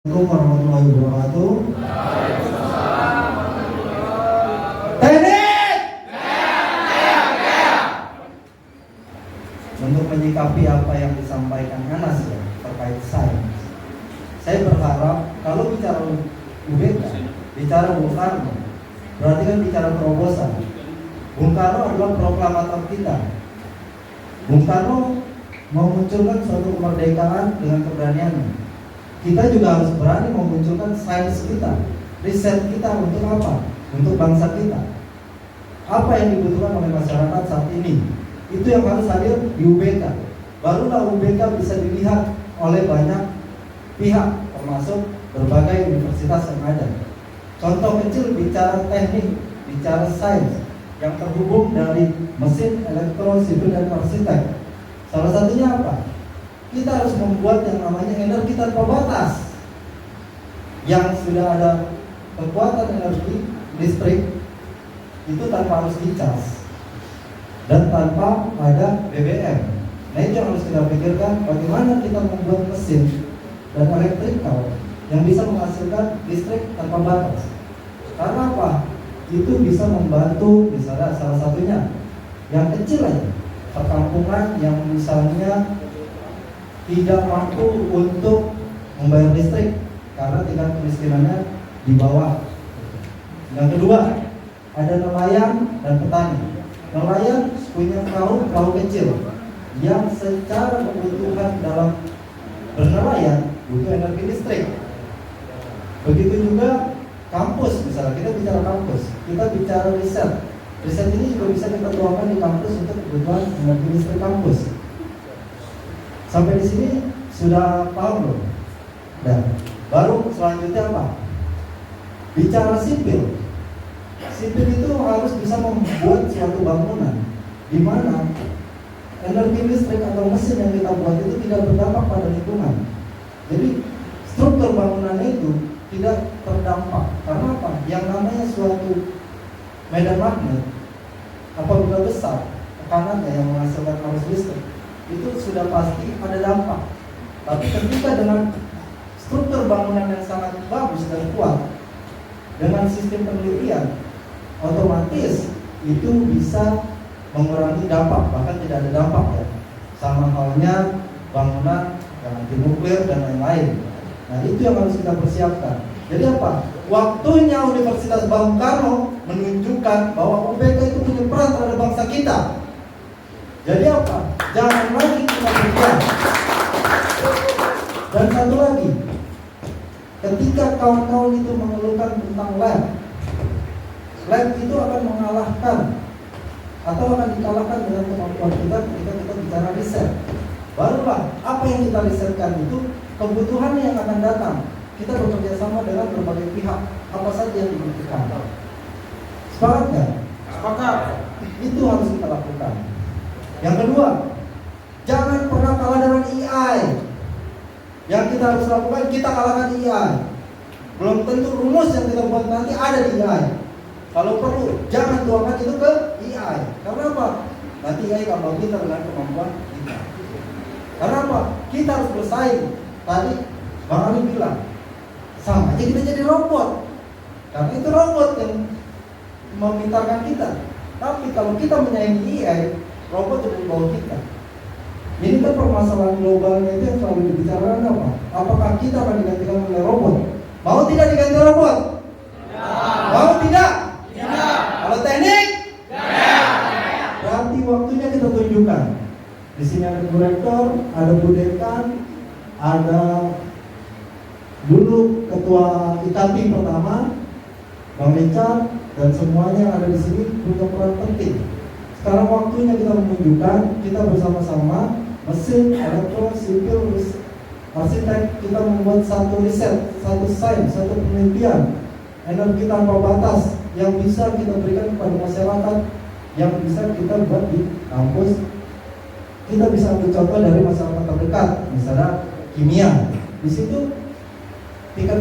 Assalamualaikum warahmatullahi wabarakatuh. Teknik untuk menyikapi apa yang disampaikan Anas ya, terkait sains. Saya berharap kalau bicara UBK, bicara Bung Karno, berarti kan bicara terobosan. Bung Karno adalah proklamator kita. Bung Karno memunculkan suatu kemerdekaan dengan keberaniannya. Kita juga harus berani memunculkan sains kita, riset kita untuk apa? Untuk bangsa kita. Apa yang dibutuhkan oleh masyarakat saat ini? Itu yang harus hadir di UBK. Barulah UBK bisa dilihat oleh banyak pihak, termasuk berbagai universitas yang ada. Contoh kecil bicara teknik, bicara sains yang terhubung dari mesin, elektro, sipil, dan arsitek. Salah satunya apa? Kita harus membuat yang namanya energi tanpa batas, yang sudah ada kekuatan energi listrik itu tanpa harus dicas dan tanpa ada BBM. Nah, itu yang harus kita pikirkan, bagaimana kita membuat mesin dan elektrikal yang bisa menghasilkan listrik tanpa batas. Karena apa? Itu bisa membantu, misalnya salah satunya yang kecil aja, perkampungan yang misalnya tidak mampu untuk membayar listrik karena tingkat kemiskinannya di bawah. Yang kedua, ada nelayan dan petani. Nelayan punya perahu kecil yang secara kebutuhan dalam bernelayan butuh energi listrik. Begitu juga kampus, misalnya kita bicara kampus, kita bicara riset. Riset ini juga bisa kita tuangkan di kampus untuk kebutuhan energi listrik kampus. Sampai di sini sudah paham belum? Dan baru selanjutnya apa? Bicara sipil. Sipil itu harus bisa membuat suatu bangunan di mana energi listrik atau mesin yang kita buat itu tidak berdampak pada lingkungan. Jadi struktur bangunannya itu tidak terdampak. Karena apa? Yang namanya suatu medan magnet apabila besar tekanannya yang menghasilkan arus listrik, itu sudah pasti ada dampak. Tapi ketika dengan struktur bangunan yang sangat bagus dan kuat, dengan sistem penelitian, otomatis itu bisa mengurangi dampak, bahkan tidak ada dampak ya. Sama halnya bangunan yang anti nuklir dan lain-lain. Nah, itu yang harus kita persiapkan. Jadi apa? Waktunya Universitas Bung Karno menunjukkan bahwa UBK itu punya peran terhadap bangsa kita. Jadi apa? Jangan lagi kita berdiam. Dan satu lagi, ketika kawan-kawan itu mengeluhkan tentang lab itu akan mengalahkan atau akan dikalahkan dengan kemampuan kita ketika kita bicara riset. Barulah apa yang kita risetkan itu kebutuhannya yang akan datang. Kita bekerja sama dengan berbagai pihak, apa saja yang dibutuhkan. Sepakat nggak? Sepakat. Itu harus kita lakukan. Yang kedua, jangan pernah kalah dengan AI. Yang kita harus lakukan, kita kalahkan AI. Belum tentu rumus yang kita buat nanti ada di AI. Kalau perlu, jangan tuangkan itu ke AI. Karena apa? Nanti AI kalau kita dengan kemampuan kita. Karena apa? Kita harus bersaing. Tadi Bang Ali bilang, sama aja kita jadi robot. Karena itu robot yang memintarkan kita. Tapi kalau kita menyaingi AI, robot jadi di bawah kita. Ini kan permasalahan globalnya itu yang selalu dibicarakan apa? Apakah kita akan digantikan oleh robot? Mau tidak diganti robot? Ya. Mau tidak? Ya. Kalau teknik? Ya. Berarti waktunya kita tunjukkan. Di sini ada Bu Rektor, ada Bu Dekan, ada dulu Ketua IKAPI pertama, Bang Richard, dan semuanya yang ada di sini punya peran penting. Sekarang waktunya kita menunjukkan, kita bersama-sama mesin, elektro, sipil, arsitek, kita membuat satu riset, satu sains, satu penelitian energi tanpa batas yang bisa kita berikan kepada masyarakat, yang bisa kita buat di kampus. Kita bisa ambil contoh dari masyarakat terdekat, misalnya kimia. Di situ tingkat